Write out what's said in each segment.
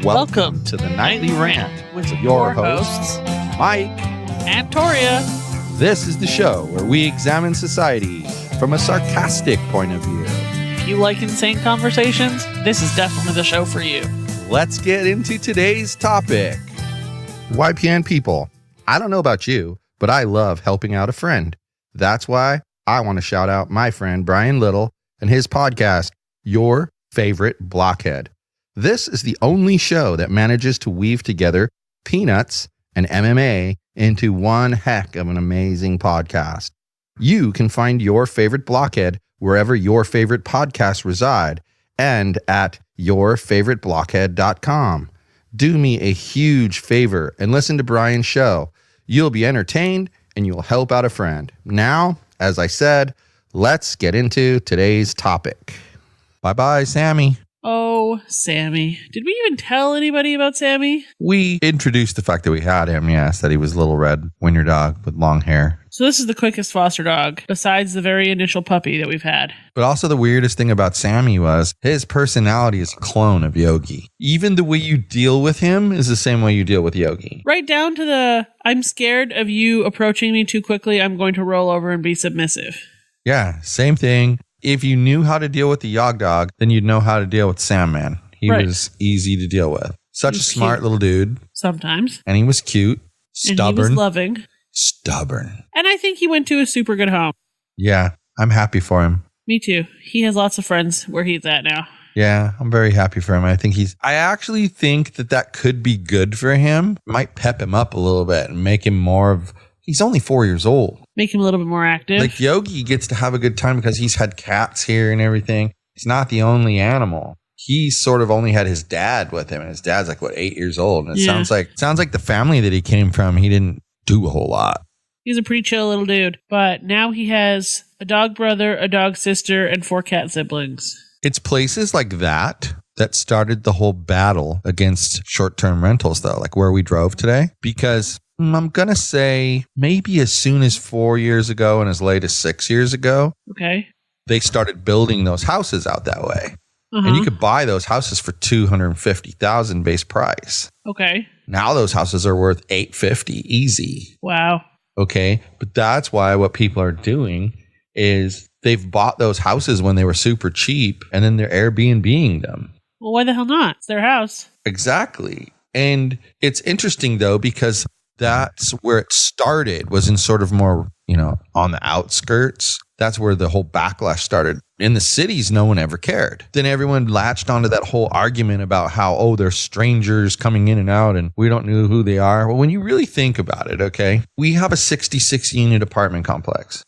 Welcome to the Nightly Rant with your hosts, Mike and Torya. This is the show where we examine society from a sarcastic point of view. If you like insane conversations, this is definitely the show for you. Let's get into today's topic. YPN people, I don't know about you, but I love helping out a friend. That's why I want to shout out my friend Brian Little and his podcast, Your Favorite Blockhead. This is the only show that manages to weave together peanuts and MMA into one heck of an amazing podcast. You can find Your Favorite Blockhead wherever your favorite podcasts reside and at yourfavoriteblockhead.com. Do me a huge favor and listen to Brian's show. You'll be entertained and you'll help out a friend. Now, as I said, let's get into today's topic. Bye-bye, Sammy. Oh, Sammy. Did we even tell anybody about Sammy? We introduced the fact that we had him, yes, that he was a little red wiener dog with long hair. So this is the quickest foster dog, besides the very initial puppy that we've had. But also the weirdest thing about Sammy was his personality is a clone of Yogi. Even the way you deal with him is the same way you deal with Yogi. Right down to the, I'm scared of you approaching me too quickly, I'm going to roll over and be submissive. Yeah, same thing. If you knew how to deal with the Yog Dog, then you'd know how to deal with Sam Man. He was easy to deal with. Such a smart cute. Little dude. Sometimes. And he was cute. Stubborn. And he was loving. Stubborn. And I think he went to a super good home. Yeah, I'm happy for him. Me too. He has lots of friends where he's at now. Yeah, I'm very happy for him. I actually think that could be good for him. Might pep him up a little bit and make him more of... He's only 4 years old. Make him a little bit more active. Like Yogi gets to have a good time because he's had cats here and everything. He's not the only animal. He sort of only had his dad with him, and his dad's like 8 years old. And it sounds like the family that he came from, he didn't do a whole lot. He's a pretty chill little dude, but now he has a dog brother, a dog sister, and 4 cat siblings. It's places like that started the whole battle against short-term rentals, though, like where we drove today, because I'm going to say maybe as soon as 4 years ago and as late as 6 years ago, okay, they started building those houses out that way. And you could buy those houses for $250,000 base price. Okay. Now those houses are worth $850 easy. Wow. Okay. But that's why what people are doing is they've bought those houses when they were super cheap and then they're Airbnb-ing them. Well, why the hell not? It's their house. Exactly. And it's interesting, though, because that's where it started, was in sort of more, on the outskirts. That's where the whole backlash started. In the cities, no one ever cared. Then everyone latched onto that whole argument about how, there's strangers coming in and out and we don't know who they are. Well, when you really think about it, okay, we have a 66-unit apartment complex.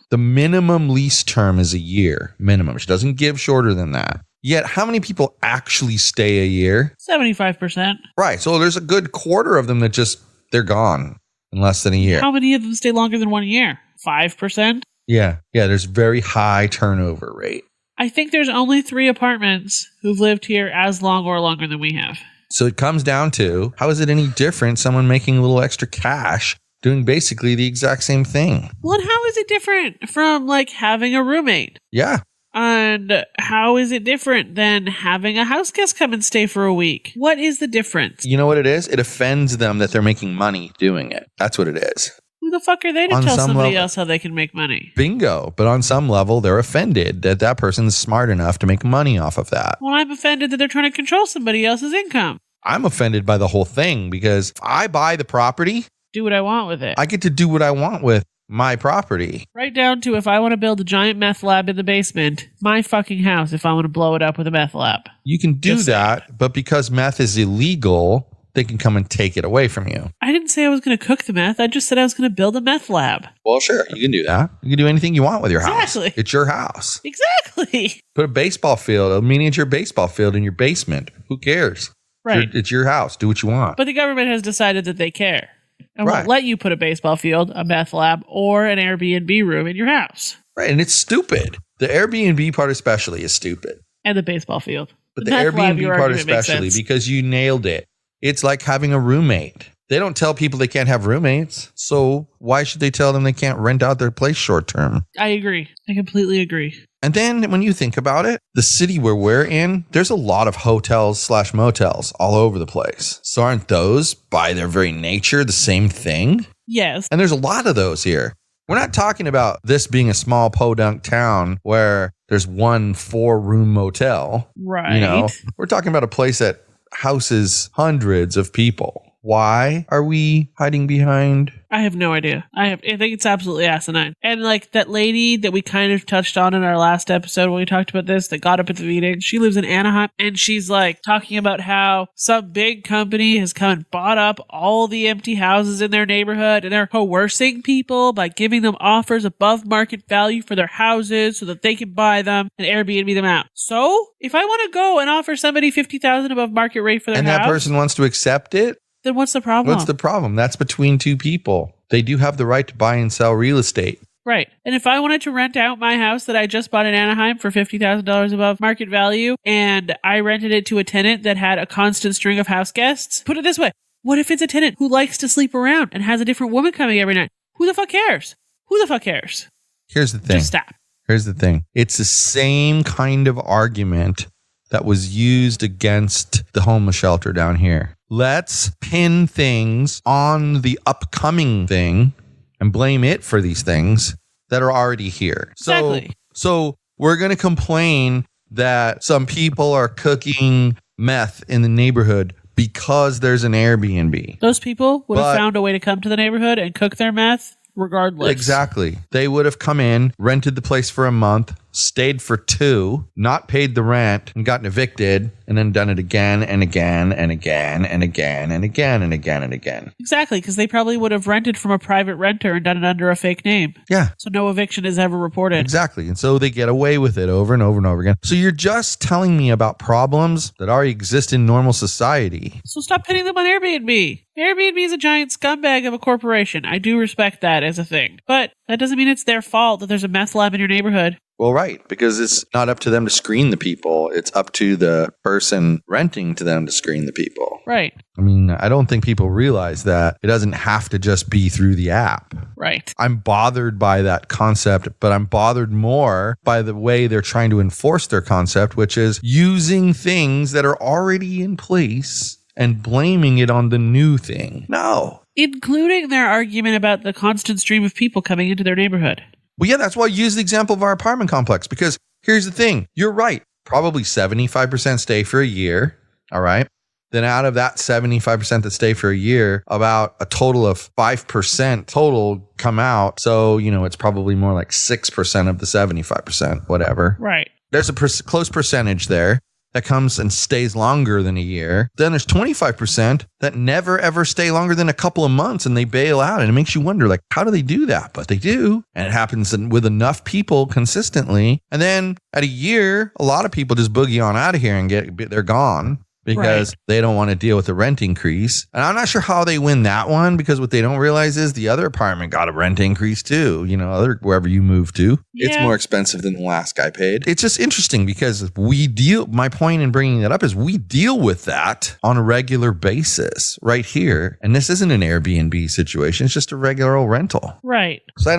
The minimum lease term is a year, minimum. She doesn't give shorter than that. Yet, how many people actually stay a year? 75%. Right. So there's a good quarter of them that they're gone in less than a year. How many of them stay longer than 1 year? 5%? Yeah. There's very high turnover rate. I think there's only 3 apartments who've lived here as long or longer than we have. So it comes down to, how is it any different? Someone making a little extra cash doing basically the exact same thing. Well, and how is it different from having a roommate? Yeah. And how is it different than having a house guest come and stay for a week? What is the difference? You know what it is? It offends them that they're making money doing it. That's what it is. Who the fuck are they to tell somebody else how they can make money? Bingo. But on some level, they're offended that person's smart enough to make money off of that. Well, I'm offended that they're trying to control somebody else's income. I'm offended by the whole thing because if I buy the property, do what I want with it. I get to do what I want with my property. Right down to if I want to build a giant meth lab in the basement, my fucking house if I want to blow it up with a meth lab. You can do that, but because meth is illegal, they can come and take it away from you. I didn't say I was going to cook the meth. I just said I was going to build a meth lab. Well, sure. You can do that. You can do anything you want with your house. Exactly. It's your house. Exactly. Put a baseball field, a miniature baseball field in your basement. Who cares? Right. It's your house. Do what you want. But the government has decided that they care. And won't let you put a baseball field, a meth lab, or an Airbnb room in your house. Right, and it's stupid. The Airbnb part especially is stupid. And the baseball field. But the Airbnb part especially, because you nailed it. It's like having a roommate. They don't tell people they can't have roommates. So why should they tell them they can't rent out their place short term? I agree. I completely agree. And then when you think about it, the city where we're in, there's a lot of hotels/motels all over the place. So aren't those, by their very nature, the same thing? Yes. And there's a lot of those here. We're not talking about this being a small podunk town where there's one 4-room motel. Right. You know, we're talking about a place that houses hundreds of people. Why are we hiding behind? I have no idea. I think it's absolutely asinine. And like that lady that we kind of touched on in our last episode when we talked about this that got up at the meeting, she lives in Anaheim, and she's like talking about how some big company has come and bought up all the empty houses in their neighborhood, and they're coercing people by giving them offers above market value for their houses so that they can buy them and Airbnb them out. So if I want to go and offer somebody $50,000 above market rate for their house, and that person wants to accept it, then what's the problem? What's the problem? That's between two people. They do have the right to buy and sell real estate. Right. And if I wanted to rent out my house that I just bought in Anaheim for $50,000 above market value, and I rented it to a tenant that had a constant string of house guests, put it this way. What if it's a tenant who likes to sleep around and has a different woman coming every night? Who the fuck cares? Who the fuck cares? Here's the thing. Just stop. Here's the thing. It's the same kind of argument that was used against the homeless shelter down here. Let's pin things on the upcoming thing and blame it for these things that are already here. Exactly. So we're going to complain that some people are cooking meth in the neighborhood because there's an Airbnb. Those people would have found a way to come to the neighborhood and cook their meth regardless. Exactly. They would have come in, rented the place for a month, stayed for 2, not paid the rent, and gotten evicted, and then done it again and again and again and again and again and again and again. Exactly, because they probably would have rented from a private renter and done it under a fake name. Yeah. So no eviction is ever reported. Exactly. And so they get away with it over and over and over again. So you're just telling me about problems that already exist in normal society. So stop pinning them on Airbnb. Airbnb is a giant scumbag of a corporation. I do respect that as a thing. But that doesn't mean it's their fault that there's a meth lab in your neighborhood. Well, right, because it's not up to them to screen the people. It's up to the person renting to them to screen the people. Right. I mean, I don't think people realize that it doesn't have to just be through the app. Right. I'm bothered by that concept, but I'm bothered more by the way they're trying to enforce their concept, which is using things that are already in place and blaming it on the new thing. No. Including their argument about the constant stream of people coming into their neighborhood. Well, yeah, that's why I use the example of our apartment complex, because here's the thing. You're right. Probably 75% stay for a year. All right. Then out of that 75% that stay for a year, about a total of 5% total come out. So, you know, it's probably more like 6% of the 75%, whatever. Right. There's a close percentage there that comes and stays longer than a year. Then there's 25% that never ever stay longer than a couple of months and they bail out. And it makes you wonder, like, how do they do that? But they do. And it happens with enough people consistently. And then at a year, a lot of people just boogie on out of here and they're gone. Because they don't want to deal with the rent increase. And I'm not sure how they win that one, because what they don't realize is the other apartment got a rent increase too. You know, wherever you move to. Yeah. It's more expensive than the last guy paid. It's just interesting because my point in bringing that up is we deal with that on a regular basis right here. And this isn't an Airbnb situation. It's just a regular old rental. Right. So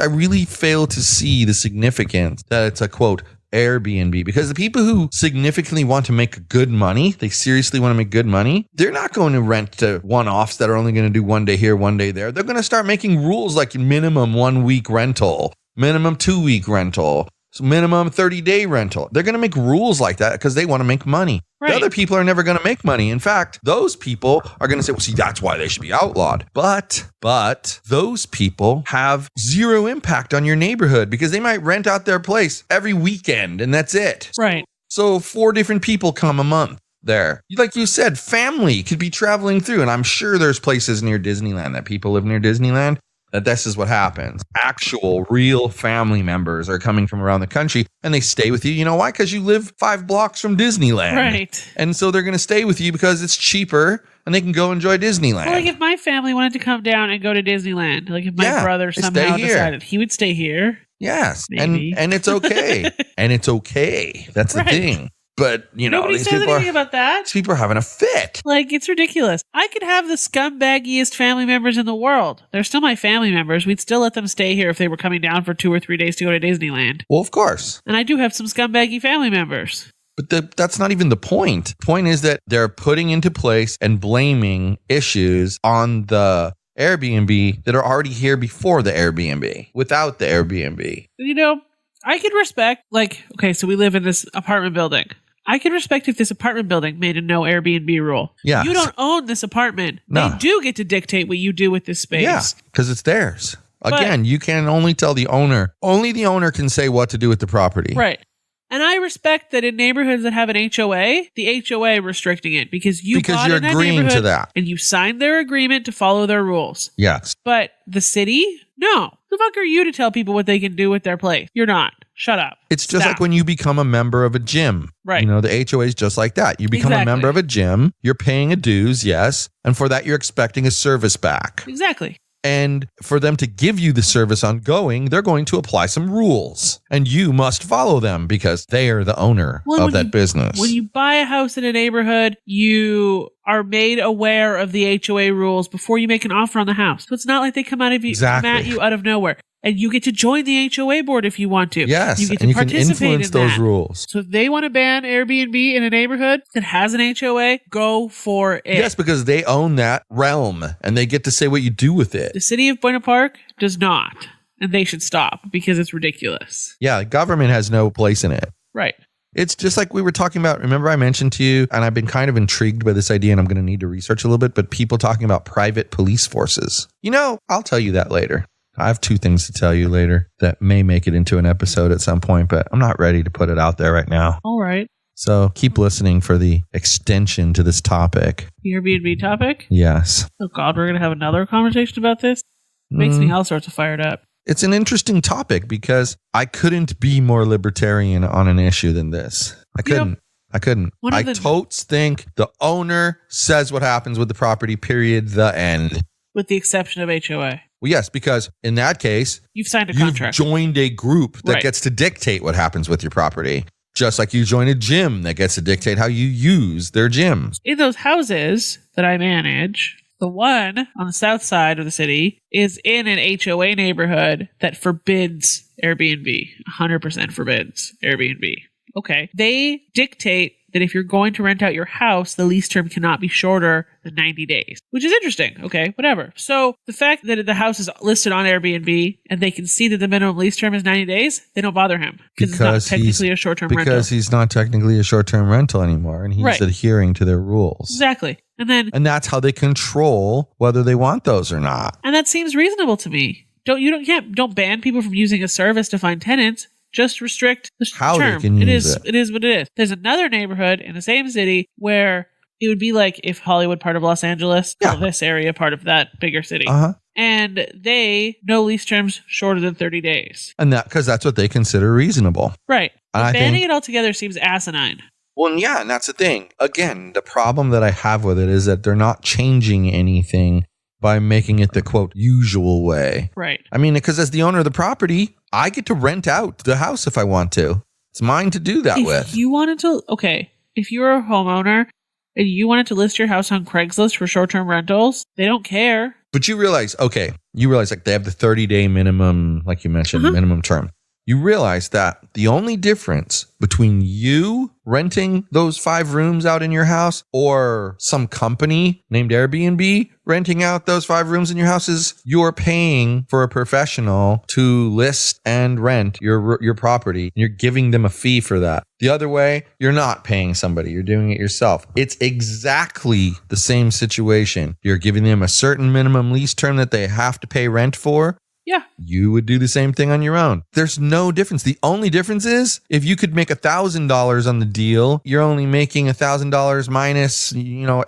I really fail to see the significance that it's a quote, Airbnb, because the people who significantly want to make good money, they seriously want to make good money, they're not going to rent to one-offs that are only going to do one day here, one day there. They're going to start making rules like minimum 1 week rental, minimum 2 week rental, minimum 30-day rental. They're going to make rules like that because they want to make money. Right. The other people are never going to make money. In fact, those people are going to say, well, see, that's why they should be outlawed. But those people have zero impact on your neighborhood because they might rent out their place every weekend and that's it. Right. So 4 different people come a month there. Like you said, family could be traveling through. And I'm sure there's places near Disneyland that people live near Disneyland. That this is what happens. Actual, real family members are coming from around the country and they stay with you. You know why? Because you live 5 blocks from Disneyland. Right. And so they're going to stay with you because it's cheaper and they can go enjoy Disneyland. Well, like if my family wanted to come down and go to Disneyland, like if my brother somehow decided he would stay here. Yes. Maybe. And it's okay. And it's okay. That's the thing. But, you know, Nobody says anything about that. These people are having a fit. Like, it's ridiculous. I could have the scumbaggiest family members in the world. They're still my family members. We'd still let them stay here if they were coming down for 2 or 3 days to go to Disneyland. Well, of course. And I do have some scumbaggy family members. But that's not even the point. The point is that they're putting into place and blaming issues on the Airbnb that are already here before the Airbnb, without the Airbnb. You know, I could respect, like, okay, so we live in this apartment building. I could respect if this apartment building made a no Airbnb rule. Yeah. You don't own this apartment. No. They do get to dictate what you do with this space. Yeah, because it's theirs. Again, you can only tell the owner. Only the owner can say what to do with the property. Right. And I respect that in neighborhoods that have an HOA, the HOA restricting it because you're agreeing to that. And you signed their agreement to follow their rules. Yes. But the city? No. The fuck are you to tell people what they can do with their place? You're not. Shut up. It's just like when you become a member of a gym. Right. You know, the HOA is just like that. You become a member of a gym. You're paying a dues, yes. And for that, you're expecting a service back. Exactly. And for them to give you the service ongoing, they're going to apply some rules. And you must follow them because they are the owner of that business. When you buy a house in a neighborhood, you are made aware of the HOA rules before you make an offer on the house. So it's not like they come at you out of nowhere. And you get to join the HOA board if you want to. Yes, you get to and you can participate influence in those that. rules. So if they want to ban Airbnb in a neighborhood that has an HOA, go for it. Yes, because they own that realm and they get to say what you do with it. The city of Buena Park does not. And they should stop because it's ridiculous. Yeah, government has no place in it. Right. It's just like we were talking about. Remember I mentioned to you, and I've been kind of intrigued by this idea, and I'm going to need to research a little bit, but people talking about private police forces. You know, I'll tell you that later. I have 2 things to tell you later that may make it into an episode at some point, but I'm not ready to put it out there right now. All right. So keep listening for the extension to this topic. The Airbnb topic? Yes. Oh, God, we're going to have another conversation about this? Makes me all sorts of fired up. It's an interesting topic because I couldn't be more libertarian on an issue than this. I couldn't. I totes think the owner says what happens with the property, period, the end. With the exception of HOA. Well, yes, because in that case, you've signed a contract. You've joined a group that gets to dictate what happens with your property. Just like you join a gym that gets to dictate how you use their gym. In those houses that I manage, the one on the south side of the city is in an HOA neighborhood that forbids Airbnb. 100% forbids Airbnb. Okay. They dictate that if you're going to rent out your house, the lease term cannot be shorter than 90 days, which is interesting. Okay, whatever. So the fact that the house is listed on Airbnb and they can see that the minimum lease term is 90 days, they don't bother him because it's not technically a short-term rental. Because he's not technically a short-term rental anymore and he's adhering to their rules. Exactly. And that's how they control whether they want those or not. And that seems reasonable to me. Don't ban people from using a service to find tenants. Just restrict the how term. They can use it. It is what it is. There's another neighborhood in the same city where it would be like if Hollywood part of Los Angeles, this area part of that bigger city. And they no lease terms shorter than 30 days. And that because that's what they consider reasonable. Right. Banning it all together seems asinine. Well, yeah, and that's the thing. Again, the problem that I have with it is that they're not changing anything by making it the, quote, usual way. Right. I mean, because as the owner of the property, I get to rent out the house if I want to. It's mine to do that with. If you wanted to, if you're a homeowner and you wanted to list your house on Craigslist for short-term rentals, they don't care. But you realize like they have the 30-day minimum, like you mentioned, minimum term. You realize that the only difference between you renting those 5 rooms out in your house or some company named Airbnb renting out those 5 rooms in your house is you're paying for a professional to list and rent your property. And you're giving them a fee for that. The other way, you're not paying somebody. You're doing it yourself. It's exactly the same situation. You're giving them a certain minimum lease term that they have to pay rent for. Yeah. You would do the same thing on your own. There's no difference. The only difference is if you could make $1,000 on the deal, you're only making $1,000 minus,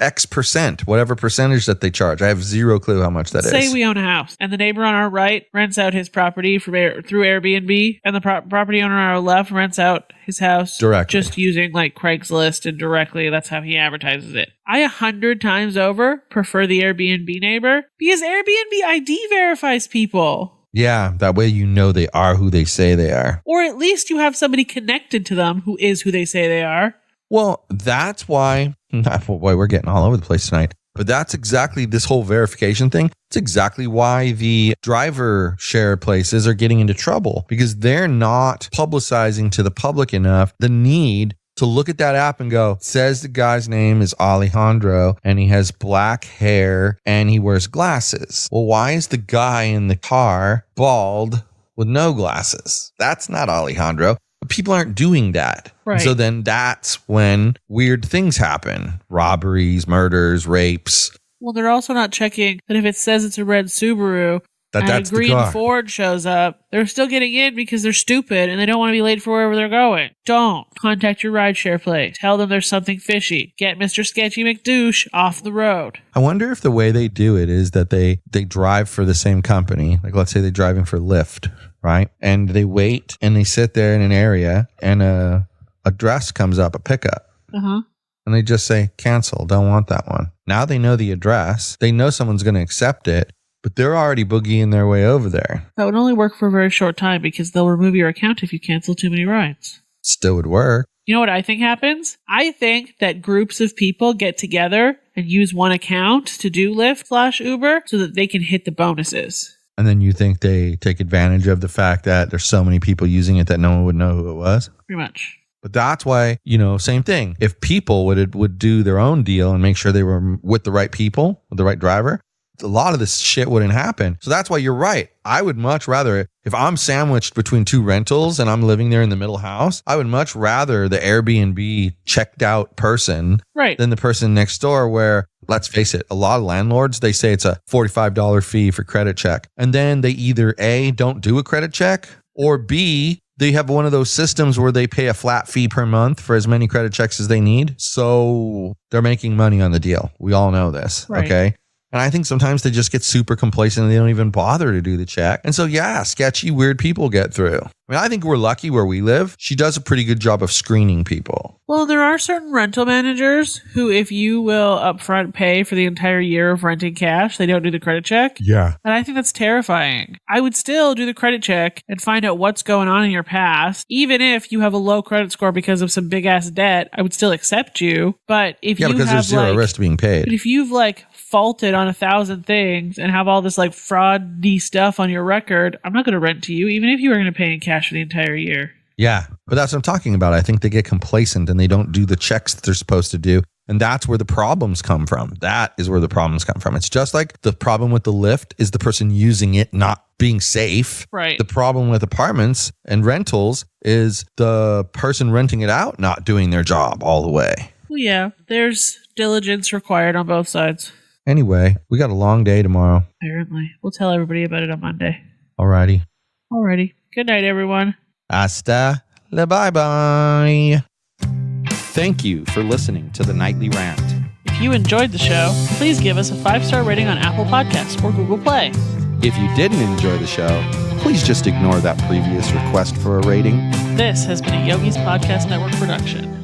X percent, whatever percentage that they charge. I have zero clue how much that is. Say we own a house and the neighbor on our right rents out his property through Airbnb and the property owner on our left rents out his house directly, just using like Craigslist and directly. That's how he advertises it. I 100 times over prefer the Airbnb neighbor because Airbnb ID verifies people. Yeah, that way they are who they say they are. Or at least you have somebody connected to them who is who they say they are. Well, that's why, boy, we're getting all over the place tonight. But that's exactly this whole verification thing. It's exactly why the driver share places are getting into trouble, because they're not publicizing to the public enough the need to look at that app and go, says the guy's name is Alejandro and he has black hair and he wears glasses. Well, why is the guy in the car bald with no glasses? That's not Alejandro. But people aren't doing that. Right. So then that's when weird things happen. Robberies, murders, rapes. Well, they're also not checking that if it says it's a red Subaru and That's a the green car. Ford shows up, they're still getting in because they're stupid and they don't want to be late for wherever they're going. Don't contact your rideshare place. Tell them there's something fishy. Get Mr. Sketchy McDouche off the road. I wonder if the way they do it is that they drive for the same company. Like, let's say they're driving for Lyft, right? And they wait and they sit there in an area and a address comes up, a pickup. Uh-huh. And they just say, cancel, don't want that one. Now they know the address. They know someone's going to accept it, but they're already boogieing their way over there. That would only work for a very short time because they'll remove your account if you cancel too many rides. Still would work. You know what I think happens? I think that groups of people get together and use one account to do Lyft/Uber so that they can hit the bonuses. And then you think they take advantage of the fact that there's so many people using it that no one would know who it was? Pretty much. But that's why, same thing. If people would do their own deal and make sure they were with the right people, with the right driver, a lot of this shit wouldn't happen. So that's why you're right. I would much rather, if I'm sandwiched between two rentals and I'm living there in the middle house, I would much rather the Airbnb checked out person than the person next door where, let's face it, a lot of landlords, they say it's a $45 fee for credit check. And then they either A, don't do a credit check, or B, they have one of those systems where they pay a flat fee per month for as many credit checks as they need. So they're making money on the deal. We all know this. Right. Okay. And I think sometimes they just get super complacent and they don't even bother to do the check. And so, yeah, sketchy, weird people get through. I mean, I think we're lucky where we live. She does a pretty good job of screening people. Well, there are certain rental managers who, if you will upfront pay for the entire year of renting cash, they don't do the credit check. Yeah. And I think that's terrifying. I would still do the credit check and find out what's going on in your past. Even if you have a low credit score because of some big ass debt, I would still accept you. But if you because have there's zero risk being paid. But if you've faulted on 1,000 things and have all this fraudy stuff on your record, I'm not going to rent to you, even if you were going to pay in cash for the entire year. Yeah, but that's what I'm talking about. I think they get complacent and they don't do the checks that they're supposed to do. And that's where the problems come from. That is where the problems come from. It's just like the problem with the Lyft is the person using it not being safe. Right. The problem with apartments and rentals is the person renting it out not doing their job all the way. Well, yeah, there's diligence required on both sides. Anyway, we got a long day tomorrow. Apparently. We'll tell everybody about it on Monday. Alrighty. Good night, everyone. Hasta la bye-bye. Thank you for listening to the Nightly Rant. If you enjoyed the show, please give us a 5-star rating on Apple Podcasts or Google Play. If you didn't enjoy the show, please just ignore that previous request for a rating. This has been a Yogi's Podcast Network production.